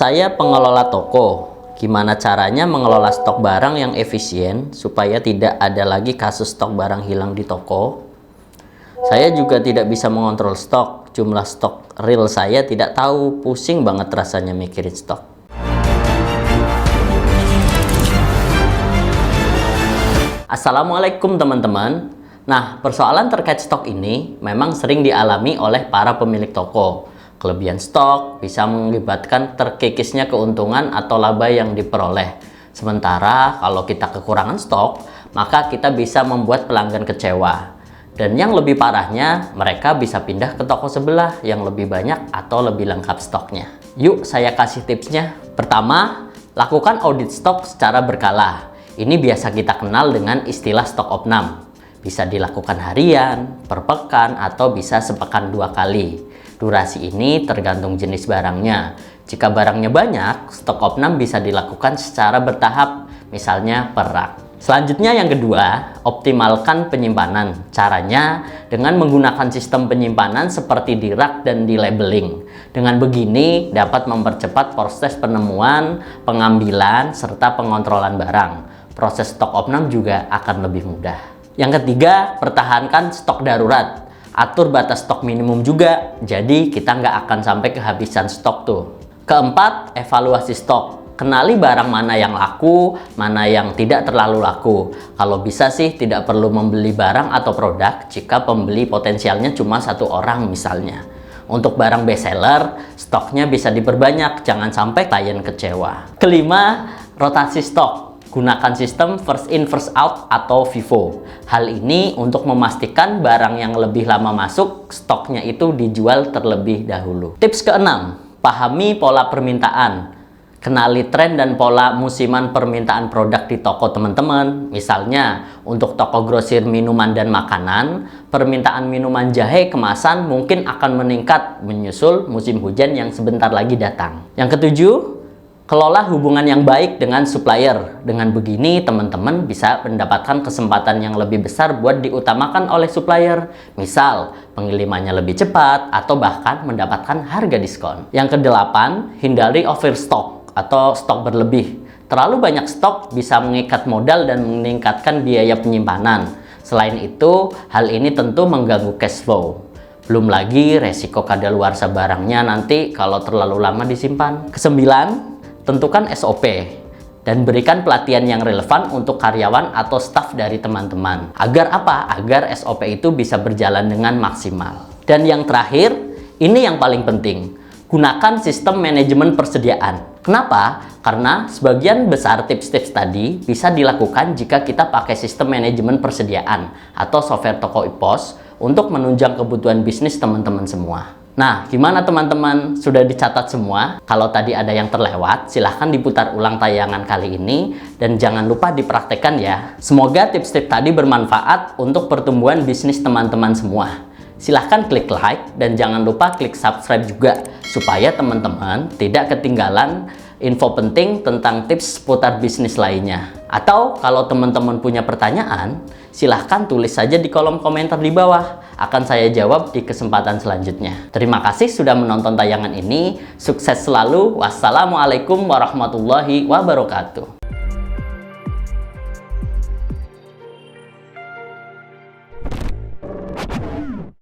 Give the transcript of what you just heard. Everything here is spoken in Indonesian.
Saya pengelola toko. Gimana caranya mengelola stok barang yang efisien supaya tidak ada lagi kasus stok barang hilang di toko? Saya juga tidak bisa mengontrol stok. Jumlah stok real saya tidak tahu. Pusing banget rasanya mikirin stok. Assalamualaikum teman-teman. Nah, persoalan terkait stok ini memang sering dialami oleh para pemilik toko. Kelebihan stok bisa mengakibatkan terkikisnya keuntungan atau laba yang diperoleh. Sementara kalau kita kekurangan stok, maka kita bisa membuat pelanggan kecewa. Dan yang lebih parahnya, mereka bisa pindah ke toko sebelah yang lebih banyak atau lebih lengkap stoknya. Yuk saya kasih tipsnya. Pertama, lakukan audit stok secara berkala. Ini biasa kita kenal dengan istilah stok opnam. Bisa dilakukan harian, per pekan, atau bisa sepekan 2 kali. Durasi ini tergantung jenis barangnya. Jika barangnya banyak, stok opnam bisa dilakukan secara bertahap, misalnya per rak. Selanjutnya yang kedua, optimalkan penyimpanan. Caranya dengan menggunakan sistem penyimpanan seperti di rak dan di labeling. Dengan begini dapat mempercepat proses penemuan, pengambilan, serta pengontrolan barang. Proses stok opnam juga akan lebih mudah. Yang ketiga, pertahankan stok darurat. Atur batas stok minimum juga, jadi kita nggak akan sampai kehabisan stok tuh. Keempat, evaluasi stok. Kenali barang mana yang laku, mana yang tidak terlalu laku. Kalau bisa sih tidak perlu membeli barang atau produk jika pembeli potensialnya cuma 1 orang misalnya. Untuk barang best seller, stoknya bisa diperbanyak, jangan sampai klien kecewa. Kelima, rotasi stok. Gunakan sistem first in first out atau FIFO. Hal ini untuk memastikan barang yang lebih lama masuk, stoknya itu dijual terlebih dahulu. Tips keenam, pahami pola permintaan. Kenali tren dan pola musiman permintaan produk di toko teman-teman. Misalnya, untuk toko grosir minuman dan makanan, permintaan minuman jahe kemasan mungkin akan meningkat menyusul musim hujan yang sebentar lagi datang. Yang ketujuh, kelola hubungan yang baik dengan supplier. Dengan begini, teman-teman bisa mendapatkan kesempatan yang lebih besar buat diutamakan oleh supplier. Misal, pengirimannya lebih cepat atau bahkan mendapatkan harga diskon. Yang kedelapan, hindari overstock atau stok berlebih. Terlalu banyak stok bisa mengikat modal dan meningkatkan biaya penyimpanan. Selain itu, hal ini tentu mengganggu cash flow. Belum lagi resiko kadaluarsa barangnya nanti kalau terlalu lama disimpan. Kesembilan, tentukan SOP dan berikan pelatihan yang relevan untuk karyawan atau staf dari teman-teman. Agar apa? Agar SOP itu bisa berjalan dengan maksimal. Dan yang terakhir, ini yang paling penting. Gunakan sistem manajemen persediaan. Kenapa? Karena sebagian besar tips-tips tadi bisa dilakukan jika kita pakai sistem manajemen persediaan atau software toko e-pos untuk menunjang kebutuhan bisnis teman-teman semua. Nah, gimana teman-teman? Sudah dicatat semua? Kalau tadi ada yang terlewat, silahkan diputar ulang tayangan kali ini dan jangan lupa dipraktekkan ya. Semoga tips-tips tadi bermanfaat untuk pertumbuhan bisnis teman-teman semua. Silahkan klik like dan jangan lupa klik subscribe juga supaya teman-teman tidak ketinggalan info penting tentang tips seputar bisnis lainnya. Atau kalau teman-teman punya pertanyaan, silahkan tulis saja di kolom komentar di bawah. Akan saya jawab di kesempatan selanjutnya. Terima kasih sudah menonton tayangan ini. Sukses selalu. Wassalamualaikum warahmatullahi wabarakatuh.